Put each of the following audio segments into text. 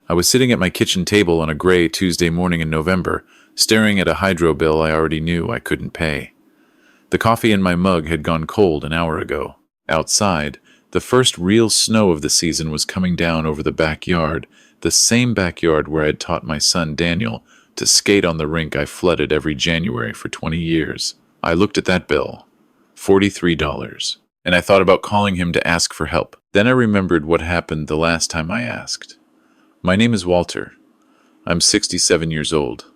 I was sitting at my kitchen table on a gray Tuesday morning in November, staring at a hydro bill I already knew I couldn't pay. The coffee in my mug had gone cold an hour ago. Outside, the first real snow of the season was coming down over the backyard, the same backyard where I'd taught my son Daniel to skate on the rink I flooded every January for 20 years. I looked at that bill, $43, and I thought about calling him to ask for help. Then I remembered what happened the last time I asked. My name is Walter. I'm 67 years old.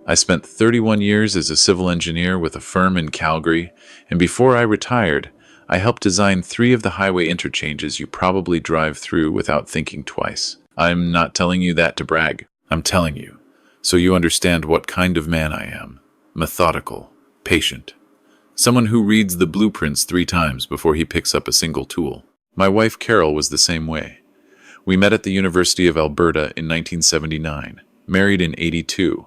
I spent 31 years as a civil engineer with a firm in Calgary, and before I retired, I helped design 3 of the highway interchanges you probably drive through without thinking twice. I'm not telling you that to brag. I'm telling you, so you understand what kind of man I am. Methodical, patient. Someone who reads the blueprints 3 times before he picks up a single tool. My wife Carol was the same way. We met at the University of Alberta in 1979, married in '82,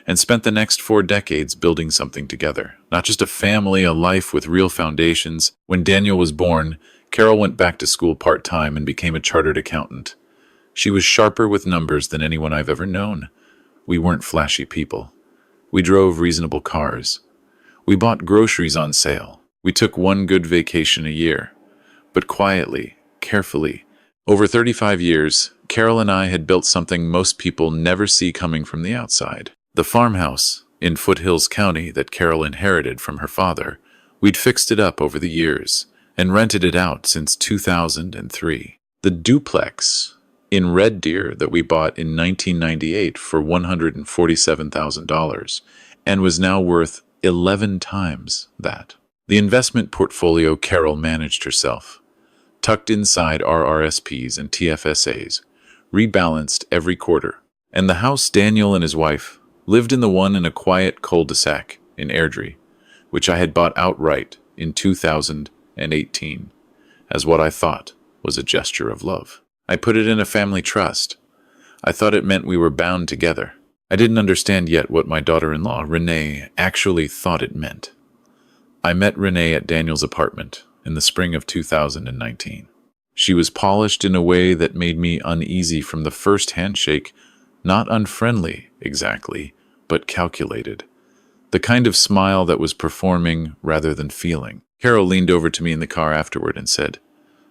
and spent the next 4 decades building something together. Not just a family, a life with real foundations. When Daniel was born, Carol went back to school part-time and became a chartered accountant. She was sharper with numbers than anyone I've ever known. We weren't flashy people. We drove reasonable cars. We bought groceries on sale. We took one good vacation a year. But quietly, carefully, over 35 years, Carol and I had built something most people never see coming from the outside. The farmhouse in Foothills County that Carol inherited from her father, we'd fixed it up over the years and rented it out since 2003. The duplex in Red Deer that we bought in 1998 for $147,000 and was now worth 11 times that. The investment portfolio Carol managed herself, tucked inside RRSPs and TFSAs, rebalanced every quarter. And the house Daniel and his wife lived in, the one in a quiet cul-de-sac in Airdrie, which I had bought outright in 2018, as what I thought was a gesture of love. I put it in a family trust. I thought it meant we were bound together. I didn't understand yet what my daughter-in-law, Renee, actually thought it meant. I met Renee at Daniel's apartment in the spring of 2019. She was polished in a way that made me uneasy from the first handshake, not unfriendly exactly, but calculated. The kind of smile that was performing rather than feeling. Carol leaned over to me in the car afterward and said,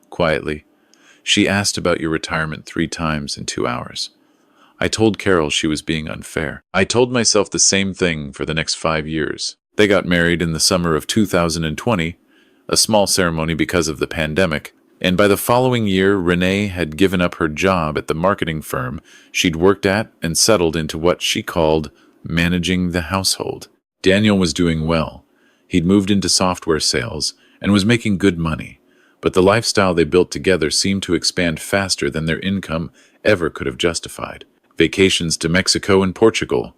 quietly, "She asked about your retirement 3 times in 2 hours." I told Carol she was being unfair. I told myself the same thing for the next 5 years. They got married in the summer of 2020, a small ceremony because of the pandemic, and by the following year, Renee had given up her job at the marketing firm she'd worked at and settled into what she called managing the household. Daniel was doing well. He'd moved into software sales and was making good money, but the lifestyle they built together seemed to expand faster than their income ever could have justified. Vacations to Mexico and Portugal,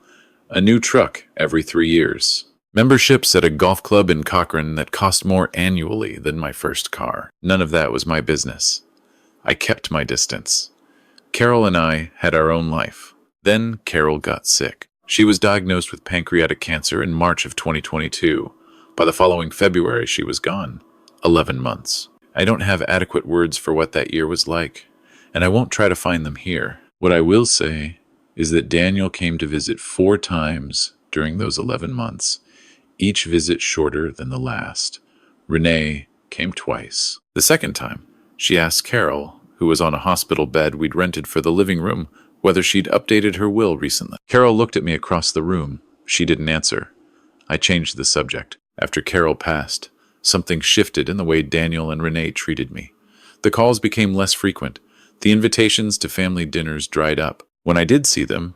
a new truck every 3 years. Memberships at a golf club in Cochrane that cost more annually than my first car. None of that was my business. I kept my distance. Carol and I had our own life. Then Carol got sick. She was diagnosed with pancreatic cancer in March of 2022. By the following February, she was gone. 11 months. I don't have adequate words for what that year was like, and I won't try to find them here. What I will say is that Daniel came to visit 4 times during those 11 months. Each visit shorter than the last. Renee came twice. The second time, she asked Carol, who was on a hospital bed we'd rented for the living room, whether she'd updated her will recently. Carol looked at me across the room. She didn't answer. I changed the subject. After Carol passed, something shifted in the way Daniel and Renee treated me. The calls became less frequent. The invitations to family dinners dried up. When I did see them,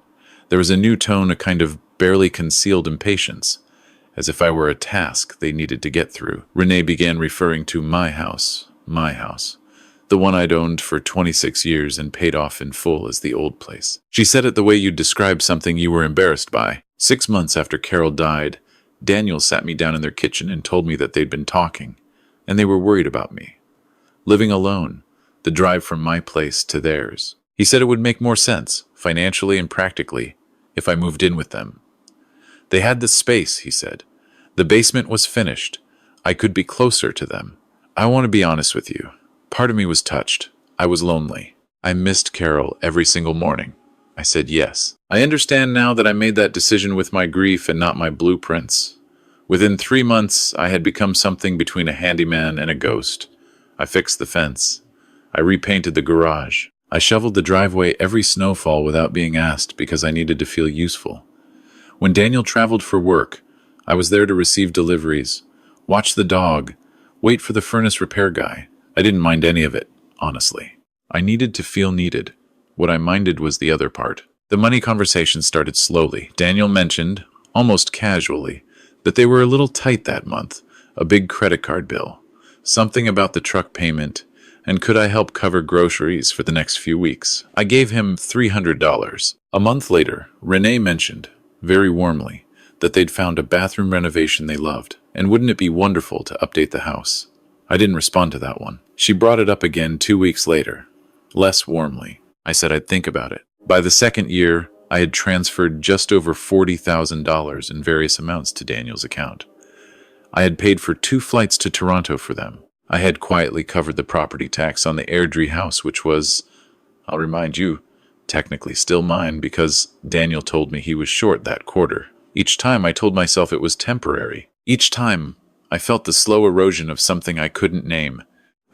there was a new tone, a kind of barely concealed impatience, as if I were a task they needed to get through. Renee began referring to my house, the one I'd owned for 26 years and paid off in full as the old place. She said it the way you'd describe something you were embarrassed by. 6 months after Carol died, Daniel sat me down in their kitchen and told me that they'd been talking, and they were worried about me. Living alone, the drive from my place to theirs. He said it would make more sense, financially and practically, if I moved in with them. They had the space, he said. The basement was finished. I could be closer to them. I want to be honest with you. Part of me was touched. I was lonely. I missed Carol every single morning. I said yes. I understand now that I made that decision with my grief and not my blueprints. Within 3 months, I had become something between a handyman and a ghost. I fixed the fence. I repainted the garage. I shoveled the driveway every snowfall without being asked because I needed to feel useful. When Daniel traveled for work, I was there to receive deliveries, watch the dog, wait for the furnace repair guy. I didn't mind any of it, honestly. I needed to feel needed. What I minded was the other part. The money conversation started slowly. Daniel mentioned, almost casually, that they were a little tight that month, a big credit card bill, something about the truck payment, and could I help cover groceries for the next few weeks. I gave him $300. A month later, Renee mentioned, very warmly, that they'd found a bathroom renovation they loved, and wouldn't it be wonderful to update the house? I didn't respond to that one. She brought it up again 2 weeks later, less warmly. I said I'd think about it. By the second year, I had transferred just over $40,000 in various amounts to Daniel's account. I had paid for 2 flights to Toronto for them. I had quietly covered the property tax on the Airdrie house, which was, I'll remind you, technically still mine because Daniel told me he was short that quarter. Each time I told myself it was temporary. Each time I felt the slow erosion of something I couldn't name.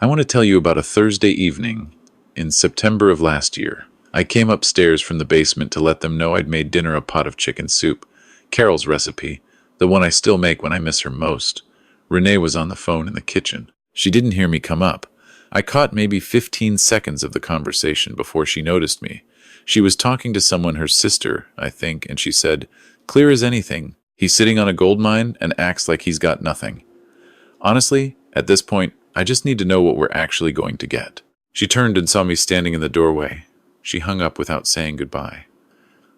I want to tell you about a Thursday evening in September of last year. I came upstairs from the basement to let them know I'd made dinner a pot of chicken soup, Carol's recipe, the one I still make when I miss her most. Renee was on the phone in the kitchen. She didn't hear me come up. I caught maybe 15 seconds of the conversation before she noticed me. She was talking to someone, her sister, I think, and she said, "Clear as anything. He's sitting on a gold mine and acts like he's got nothing." Honestly, at this point, I just need to know what we're actually going to get. She turned and saw me standing in the doorway. She hung up without saying goodbye.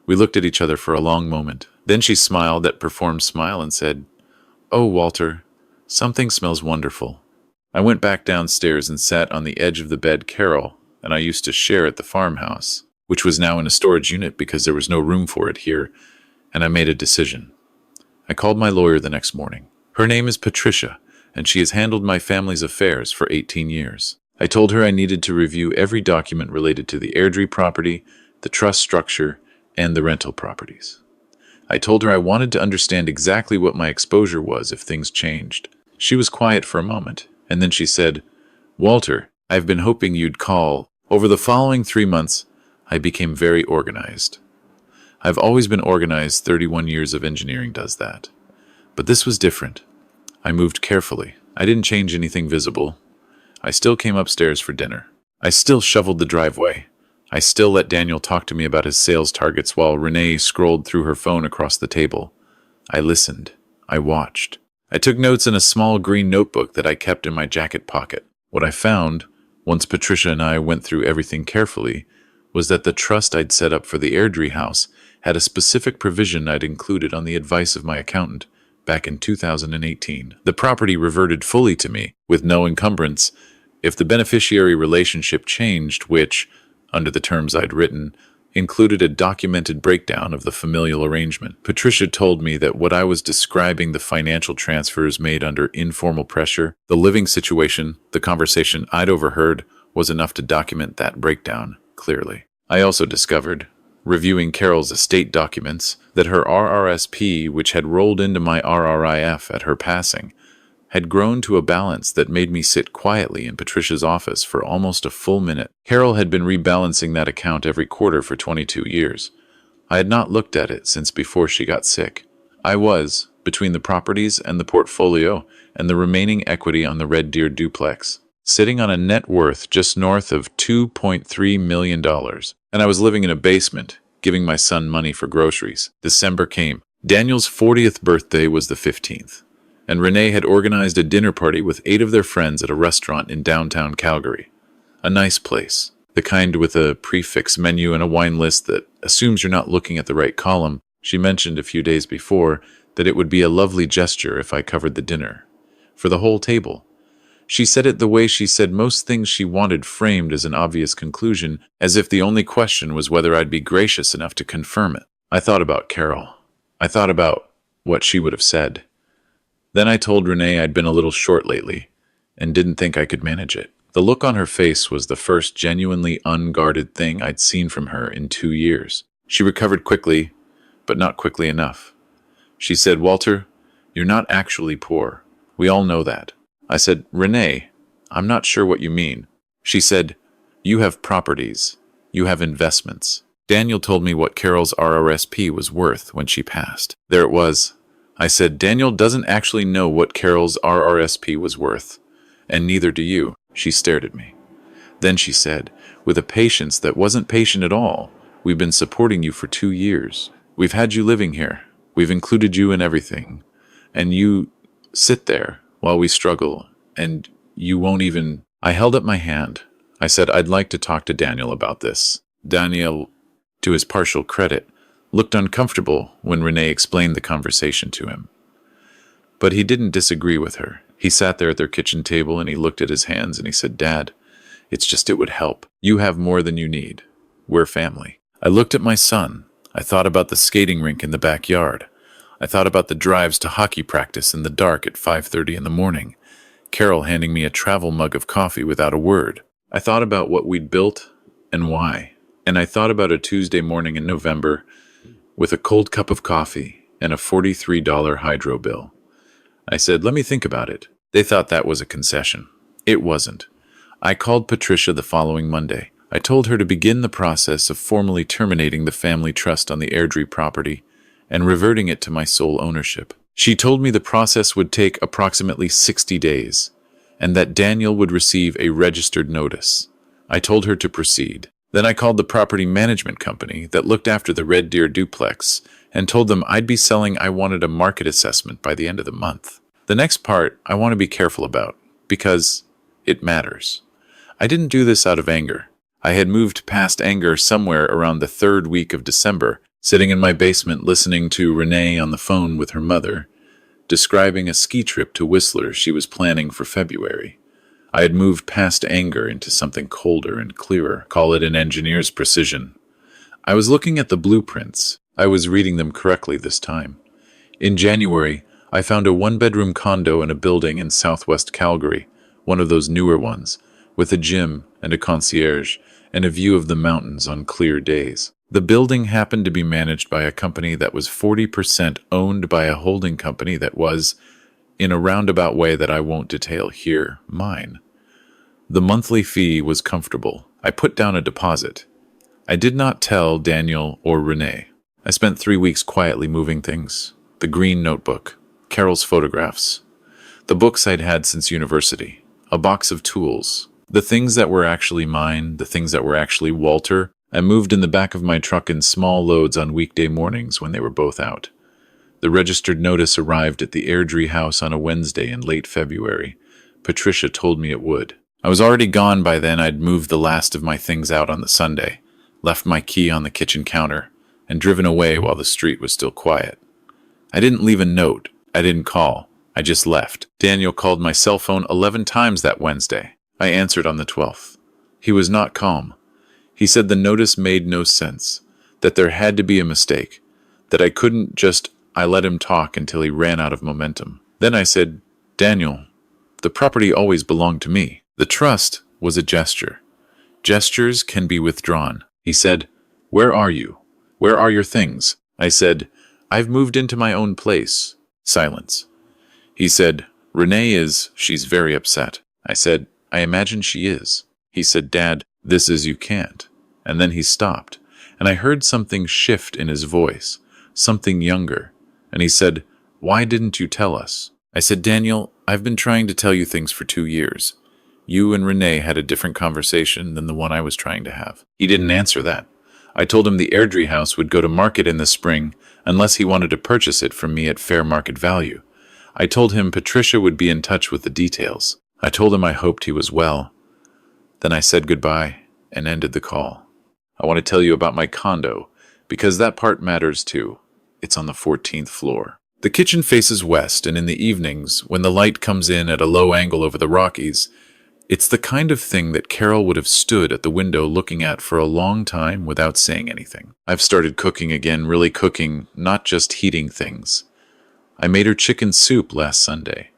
We looked at each other for a long moment. Then she smiled that performed smile and said, "Oh, Walter, something smells wonderful." I went back downstairs and sat on the edge of the bed Carol and I used to share at the farmhouse, which was now in a storage unit because there was no room for it here, and I made a decision. I called my lawyer the next morning. Her name is Patricia, and she has handled my family's affairs for 18 years. I told her I needed to review every document related to the Airdrie property, the trust structure, and the rental properties. I told her I wanted to understand exactly what my exposure was if things changed. She was quiet for a moment, and then she said, "Walter, I've been hoping you'd call." Over the following 3 months, I became very organized. I've always been organized. 31 years of engineering does that. But this was different. I moved carefully. I didn't change anything visible. I still came upstairs for dinner. I still shoveled the driveway. I still let Daniel talk to me about his sales targets while Renee scrolled through her phone across the table. I listened. I watched. I took notes in a small green notebook that I kept in my jacket pocket. What I found, once Patricia and I went through everything carefully, was that the trust I'd set up for the Airdrie house had a specific provision I'd included on the advice of my accountant back in 2018. The property reverted fully to me, with no encumbrance, if the beneficiary relationship changed, which, under the terms I'd written, included a documented breakdown of the familial arrangement. Patricia told me that what I was describing, the financial transfers made under informal pressure, the living situation, the conversation I'd overheard, was enough to document that breakdown clearly. I also discovered, reviewing Carol's estate documents, that her RRSP, which had rolled into my RRIF at her passing, had grown to a balance that made me sit quietly in Patricia's office for almost a full minute. Carol had been rebalancing that account every quarter for 22 years. I had not looked at it since before she got sick. I was, between the properties and the portfolio and the remaining equity on the Red Deer duplex, sitting on a net worth just north of $2.3 million. And I was living in a basement, giving my son money for groceries. December came. Daniel's 40th birthday was the 15th. And Renee had organized a dinner party with 8 of their friends at a restaurant in downtown Calgary. A nice place, the kind with a prefix menu and a wine list that assumes you're not looking at the right column. She mentioned a few days before that it would be a lovely gesture if I covered the dinner, for the whole table. She said it the way she said most things she wanted, framed as an obvious conclusion, as if the only question was whether I'd be gracious enough to confirm it. I thought about Carol. I thought about what she would have said. Then I told Renee I'd been a little short lately, and didn't think I could manage it. The look on her face was the first genuinely unguarded thing I'd seen from her in 2 years. She recovered quickly, but not quickly enough. She said, "Walter, you're not actually poor. We all know that." I said, "Renee, I'm not sure what you mean." She said, "You have properties. You have investments." Daniel told me what Carol's RRSP was worth when she passed. There it was. I said, "Daniel doesn't actually know what Carol's RRSP was worth, and neither do you." She stared at me. Then she said, with a patience that wasn't patient at all, "We've been supporting you for 2 years. We've had you living here. We've included you in everything. And you sit there while we struggle, and you won't even—" I held up my hand. I said, "I'd like to talk to Daniel about this." Daniel, to his partial credit, looked uncomfortable when Renee explained the conversation to him. But he didn't disagree with her. He sat there at their kitchen table and he looked at his hands and he said, "Dad, it would help. You have more than you need. We're family." I looked at my son. I thought about the skating rink in the backyard. I thought about the drives to hockey practice in the dark at 5:30 in the morning. Carol handing me a travel mug of coffee without a word. I thought about what we'd built and why. And I thought about a Tuesday morning in November with a cold cup of coffee and a $43 hydro bill. I said, "Let me think about it." They thought that was a concession. It wasn't. I called Patricia the following Monday. I told her to begin the process of formally terminating the family trust on the Airdrie property and reverting it to my sole ownership. She told me the process would take approximately 60 days and that Daniel would receive a registered notice. I told her to proceed. Then I called the property management company that looked after the Red Deer duplex and told them I'd be selling. I wanted a market assessment by the end of the month. The next part I want to be careful about because it matters. I didn't do this out of anger. I had moved past anger somewhere around the third week of December, sitting in my basement listening to Renee on the phone with her mother, describing a ski trip to Whistler she was planning for February. I had moved past anger into something colder and clearer. Call it an engineer's precision. I was looking at the blueprints. I was reading them correctly this time. In January, I found a one-bedroom condo in a building in southwest Calgary, one of those newer ones, with a gym and a concierge and a view of the mountains on clear days. The building happened to be managed by a company that was 40% owned by a holding company that was, in a roundabout way that I won't detail here, mine. The monthly fee was comfortable. I put down a deposit. I did not tell Daniel or Renee. I spent 3 weeks quietly moving things. The green notebook, Carol's photographs, the books I'd had since university, a box of tools, the things that were actually mine, the things that were actually Walter. I moved in the back of my truck in small loads on weekday mornings when they were both out. The registered notice arrived at the Airdrie house on a Wednesday in late February. Patricia told me it would. I was already gone by then. I'd moved the last of my things out on the Sunday, left my key on the kitchen counter, and driven away while the street was still quiet. I didn't leave a note. I didn't call. I just left. Daniel called my cell phone 11 times that Wednesday. I answered on the 12th. He was not calm. He said the notice made no sense, that there had to be a mistake, that I couldn't just... I let him talk until he ran out of momentum. Then I said, "Daniel, the property always belonged to me." The trust was a gesture. Gestures can be withdrawn. He said, "Where are you? Where are your things?" I said, "I've moved into my own place." Silence. He said, She's very upset." I said, "I imagine she is." He said, "Dad, this is you can't." And then he stopped, and I heard something shift in his voice, something younger. And he said, "Why didn't you tell us?" I said, "Daniel, I've been trying to tell you things for 2 years. You and Renee had a different conversation than the one I was trying to have." He didn't answer that. I told him the Airdrie house would go to market in the spring unless he wanted to purchase it from me at fair market value. I told him Patricia would be in touch with the details. I told him I hoped he was well. Then I said goodbye and ended the call. I want to tell you about my condo, because that part matters too. It's on the 14th floor. The kitchen faces west, and in the evenings, when the light comes in at a low angle over the Rockies, it's the kind of thing that Carol would have stood at the window looking at for a long time without saying anything. I've started cooking again, really cooking, not just heating things. I made her chicken soup last Sunday.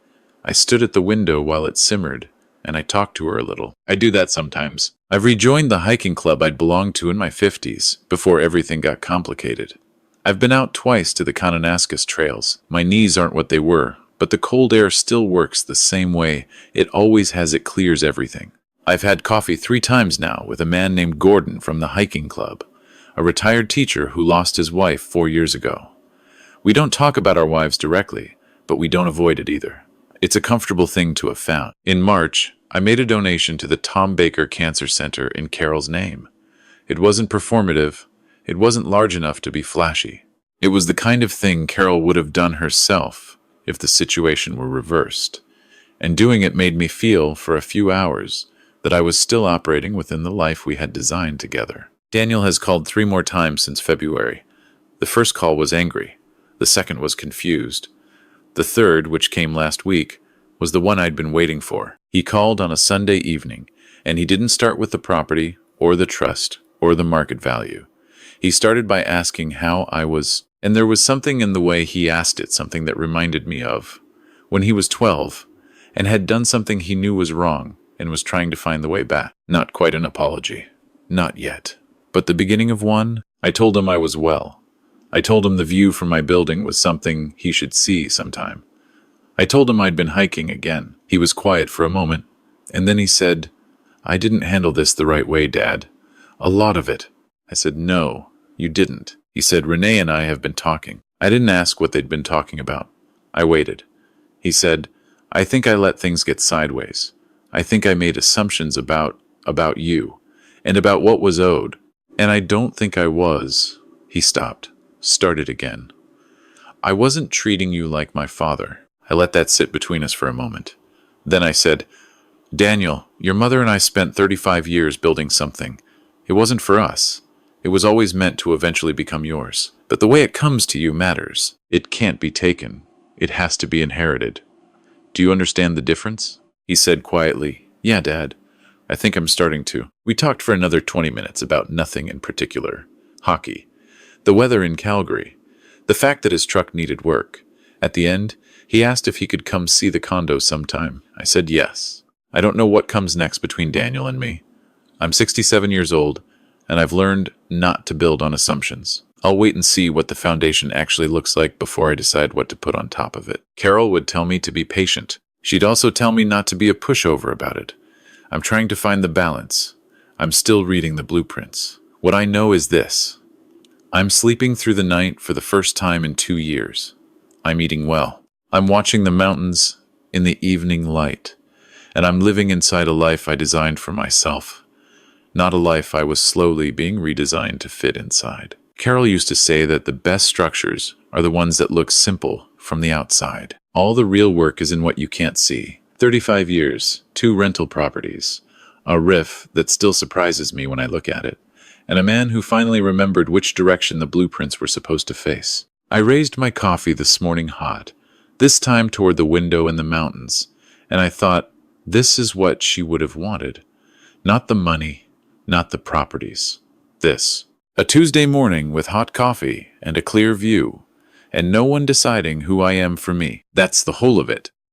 I stood at the window while it simmered, and I talked to her a little. I do that sometimes. I've rejoined the hiking club I'd belonged to in my 50s, before everything got complicated. I've been out twice to the Kananaskis trails. My knees aren't what they were, but the cold air still works the same way it always has. It clears everything. I've had coffee 3 times now with a man named Gordon from the hiking club, a retired teacher who lost his wife 4 years ago. We don't talk about our wives directly, but we don't avoid it either. It's a comfortable thing to have found. In March, I made a donation to the Tom Baker Cancer Center in Carol's name. It wasn't performative. It wasn't large enough to be flashy. It was the kind of thing Carol would have done herself if the situation were reversed. And doing it made me feel, for a few hours, that I was still operating within the life we had designed together. Daniel has called 3 more times since February. The first call was angry. The second was confused. The third, which came last week, was the one I'd been waiting for. He called on a Sunday evening, and he didn't start with the property, or the trust, or the market value. He started by asking how I was, and there was something in the way he asked it, something that reminded me of when he was 12, and had done something he knew was wrong, and was trying to find the way back. Not quite an apology. Not yet. But the beginning of one. I told him I was well. I told him the view from my building was something he should see sometime. I told him I'd been hiking again. He was quiet for a moment, and then he said, "I didn't handle this the right way, Dad. A lot of it." I said, "No, you didn't." He said, "Renee and I have been talking." I didn't ask what they'd been talking about. I waited. He said, "I think I let things get sideways. I think I made assumptions about you, and about what was owed. And I don't think I was." He stopped, started again. "I wasn't treating you like my father." I let that sit between us for a moment. Then I said, "Daniel, your mother and I spent 35 years building something. It wasn't for us. It was always meant to eventually become yours. But the way it comes to you matters. It can't be taken. It has to be inherited. Do you understand the difference?" He said quietly, "Yeah, Dad. I think I'm starting to." We talked for another 20 minutes about nothing in particular. Hockey. The weather in Calgary. The fact that his truck needed work. At the end, he asked if he could come see the condo sometime. I said yes. I don't know what comes next between Daniel and me. I'm 67 years old, and I've learned not to build on assumptions. I'll wait and see what the foundation actually looks like before I decide what to put on top of it. Carol would tell me to be patient. She'd also tell me not to be a pushover about it. I'm trying to find the balance. I'm still reading the blueprints. What I know is this. I'm sleeping through the night for the first time in 2 years. I'm eating well. I'm watching the mountains in the evening light. And I'm living inside a life I designed for myself. Not a life I was slowly being redesigned to fit inside. Carol used to say that the best structures are the ones that look simple from the outside. All the real work is in what you can't see. 35 years, 2 rental properties, a riff that still surprises me when I look at it, and a man who finally remembered which direction the blueprints were supposed to face. I raised my coffee this morning hot, this time toward the window and the mountains, and I thought, this is what she would have wanted. Not the money, not the properties. This. A Tuesday morning with hot coffee and a clear view, and no one deciding who I am for me. That's the whole of it.